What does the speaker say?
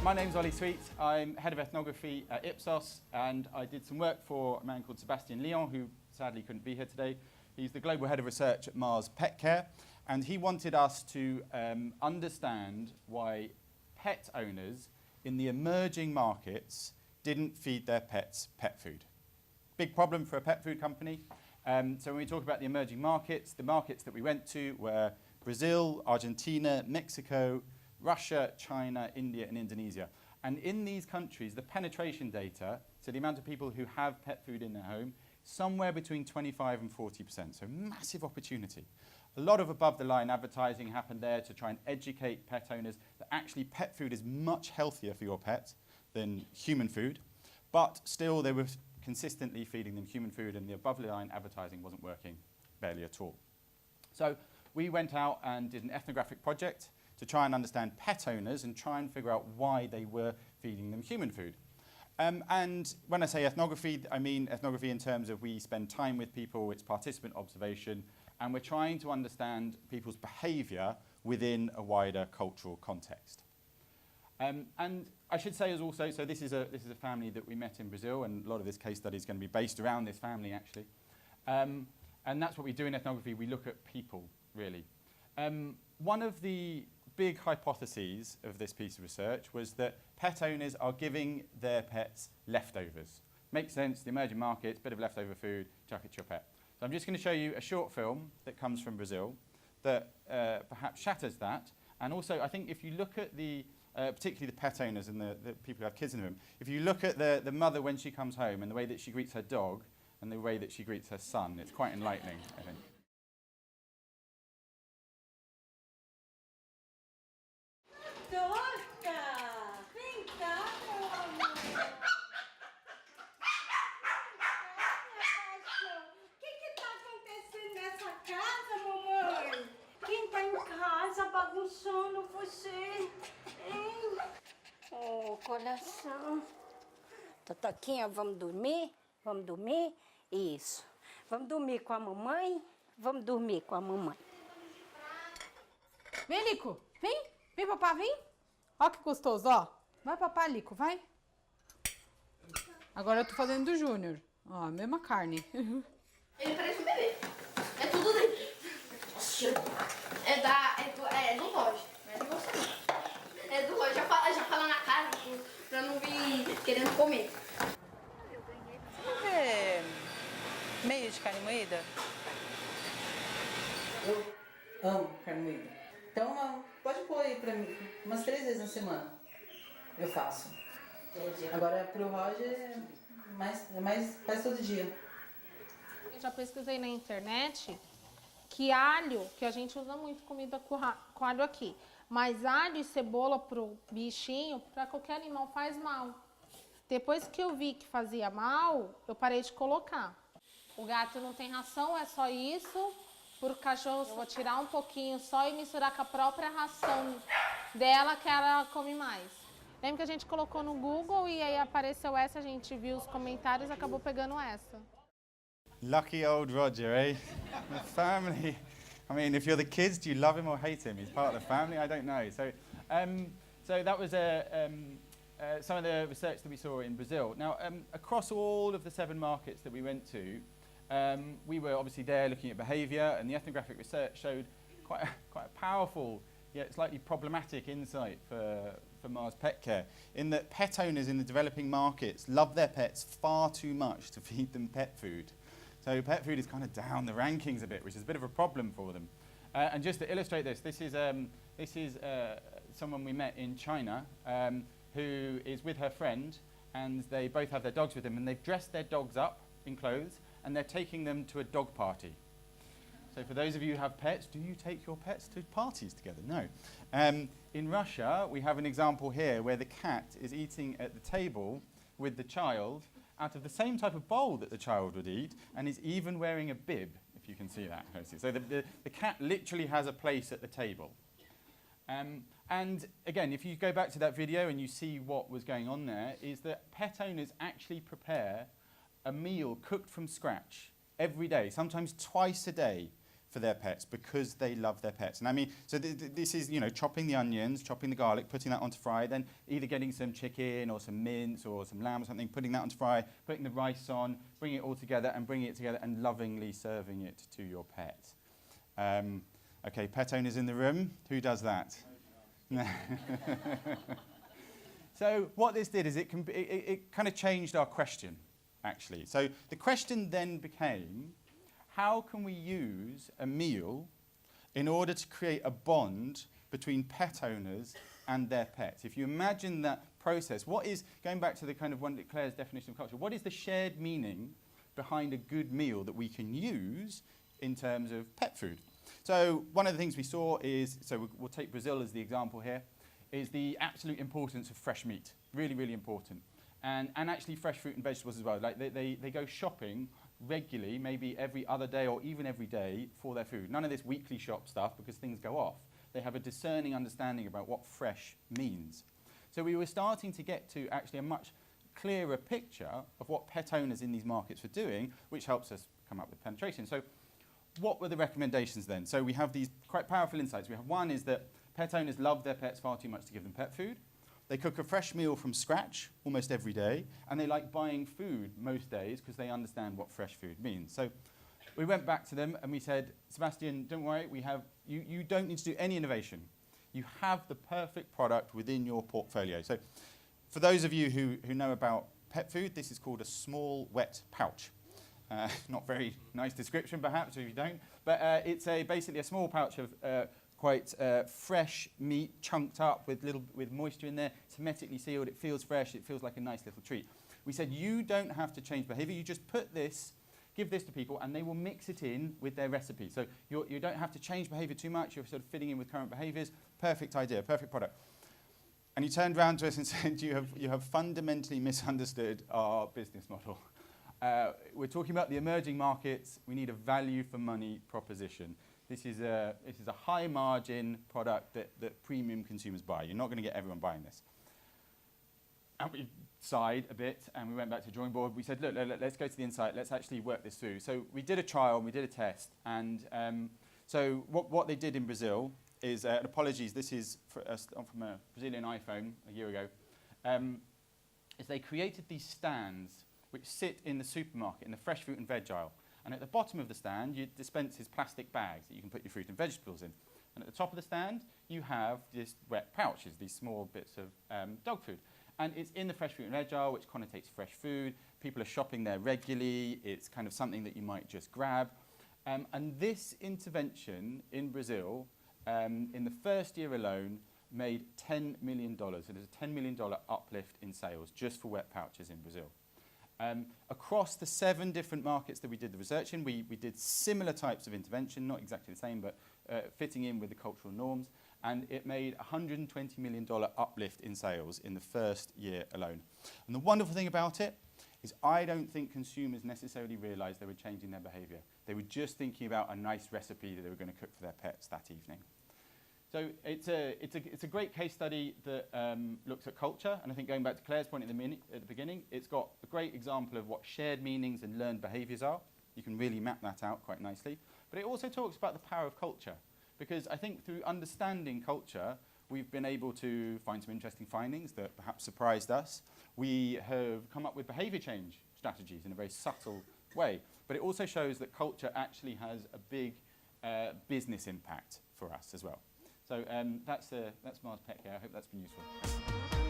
My name's Oli Sweet. I'm head of ethnography at Ipsos, and I did some work for a man called Sébastien Lyon, who sadly couldn't be here today. He's the global head of research at Mars Petcare, and he wanted us to understand why pet owners in the emerging markets didn't feed their pets pet food. Big problem for a pet food company. So when we talk about the emerging markets, the markets that we went to were Brazil, Argentina, Mexico, Russia, China, India, and Indonesia. And in these countries, the penetration data, so the amount of people who have pet food in their home, somewhere between 25 and 40%. So massive opportunity. A lot of above-the-line advertising happened there to try and educate pet owners that actually pet food is much healthier for your pet than human food. But still, they were consistently feeding them human food, and the above-the-line advertising wasn't working barely at all. So we went out and did an ethnographic project to try and understand pet owners and try and figure out why they were feeding them human food. And when I say ethnography, I mean ethnography in terms of we spend time with people, it's participant observation, and we're trying to understand people's behaviour within a wider cultural context. And I should say as also, so this is a family that we met in Brazil, and a lot of this case study is going to be based around this family actually. And that's what we do in ethnography, we look at people really. One of the big hypotheses of this piece of research was that pet owners are giving their pets leftovers. Makes sense, the emerging markets, bit of leftover food, chuck it to your pet. So I'm just going to show you a short film that comes from Brazil that perhaps shatters that. And also, I think if you look at the, particularly the pet owners and the people who have kids in the room, if you look at the mother when she comes home and the way that she greets her dog and the way that she greets her son, it's quite enlightening, I think. Bagunçando você, hein? Oh, coração. Totoquinha, vamos dormir? Vamos dormir? Isso. Vamos dormir com a mamãe? Vamos dormir com a mamãe. Vem, Lico. Vem. Vem, papá, vem. Ó que gostoso, ó. Vai, papá, Lico, vai. Agora eu tô fazendo do Júnior. Ó, a mesma carne. Ele parece um bebê. É tudo dele. Nossa, é do Roger, não é de você. É do Roger, já fala na cara pra não vir querendo comer. Você vê meio de carne moída? Eu amo carne moída. Então, pode pôr aí pra mim, umas 3 vezes na semana. Eu faço. Agora, pro Roger, faz todo dia. Eu já pesquisei na internet que alho, que a gente usa muito comida com alho aqui, mas alho e cebola pro bichinho, para qualquer animal faz mal. Depois que eu vi que fazia mal, eu parei de colocar. O gato não tem ração, é só isso. Pro cachorro, eu vou tirar um pouquinho só e misturar com a própria ração dela, que ela come mais. Lembra que a gente colocou no Google e aí apareceu essa, a gente viu os comentários e acabou pegando essa. Lucky old Roger, eh? The family. I mean, if you're the kids, do you love him or hate him? He's part of the family. I don't know. So that was some of the research that we saw in Brazil. Now, across all of the 7 markets that we went to, we were obviously there looking at behaviour, and the ethnographic research showed quite a powerful, yet slightly problematic insight for Mars Petcare, in that pet owners in the developing markets love their pets far too much to feed them pet food. So pet food is kind of down the rankings a bit, which is a bit of a problem for them. And just to illustrate this, this is someone we met in China who is with her friend, and they both have their dogs with them, and they've dressed their dogs up in clothes, and they're taking them to a dog party. So for those of you who have pets, do you take your pets to parties together? No. In Russia, we have an example here where the cat is eating at the table with the child out of the same type of bowl that the child would eat, and is even wearing a bib, if you can see that. So the cat literally has a place at the table. And again, if you go back to that video and you see what was going on there, is that pet owners actually prepare a meal cooked from scratch every day, sometimes twice a day, for their pets because they love their pets. And I mean, so this is, you know, chopping the onions, chopping the garlic, putting that onto fry, then either getting some chicken or some mince or some lamb or something, putting that onto fry, putting the rice on, bringing it all together and bringing it together and lovingly serving it to your pet. Okay, pet owners in the room, who does that? So what this did is it kind of changed our question, actually. So the question then became, how can we use a meal in order to create a bond between pet owners and their pets? If you imagine that process, what is, going back to the kind of one that Claire's definition of culture, what is the shared meaning behind a good meal that we can use in terms of pet food? So one of the things we saw is, so we'll take Brazil as the example here, is the absolute importance of fresh meat. Really, really important. And actually fresh fruit and vegetables as well. Like they go shopping regularly, maybe every other day or even every day for their food. None of this weekly shop stuff because things go off. They have a discerning understanding about what fresh means. So we were starting to get to actually a much clearer picture of what pet owners in these markets were doing, which helps us come up with penetration. So what were the recommendations then? So we have these quite powerful insights. We have one is that pet owners love their pets far too much to give them pet food. They cook a fresh meal from scratch almost every day, and they like buying food most days because they understand what fresh food means. So we went back to them and we said, Sebastian, don't worry, you don't need to do any innovation. You have the perfect product within your portfolio. So for those of you who know about pet food, this is called a small wet pouch. Not very nice description perhaps if you don't, but it's basically a small pouch of quite fresh meat, chunked up with moisture in there, hermetically sealed. It feels fresh. It feels like a nice little treat. We said you don't have to change behaviour. You just give this to people, and they will mix it in with their recipe. So you don't have to change behaviour too much. You're sort of fitting in with current behaviours. Perfect idea, perfect product. And he turned around to us and said, you have fundamentally misunderstood our business model. We're talking about the emerging markets. We need a value for money proposition. This is a high margin product that premium consumers buy. You're not going to get everyone buying this. And we sighed a bit and we went back to the drawing board. We said, look, let's go to the insight. Let's actually work this through. So we did a trial, we did a test. And so what they did in Brazil is, and apologies, this is from a Brazilian iPhone a year ago, is they created these stands which sit in the supermarket, in the fresh fruit and veg aisle. And at the bottom of the stand, you dispense these plastic bags that you can put your fruit and vegetables in. And at the top of the stand, you have these wet pouches, these small bits of dog food. And it's in the fresh fruit and veg aisle, which connotates fresh food. People are shopping there regularly. It's kind of something that you might just grab. And this intervention in Brazil, in the first year alone, made $10 million. So there's a $10 million uplift in sales just for wet pouches in Brazil. Across the 7 different markets that we did the research in, we did similar types of intervention, not exactly the same, but fitting in with the cultural norms. And it made a $120 million uplift in sales in the first year alone. And the wonderful thing about it is I don't think consumers necessarily realized they were changing their behavior. They were just thinking about a nice recipe that they were going to cook for their pets that evening. So it's a great case study that looks at culture, and I think going back to Claire's point at the beginning, it's got a great example of what shared meanings and learned behaviours are. You can really map that out quite nicely. But it also talks about the power of culture, because I think through understanding culture, we've been able to find some interesting findings that perhaps surprised us. We have come up with behaviour change strategies in a very subtle way, but it also shows that culture actually has a big business impact for us as well. So that's Mars Petcare. I hope that's been useful.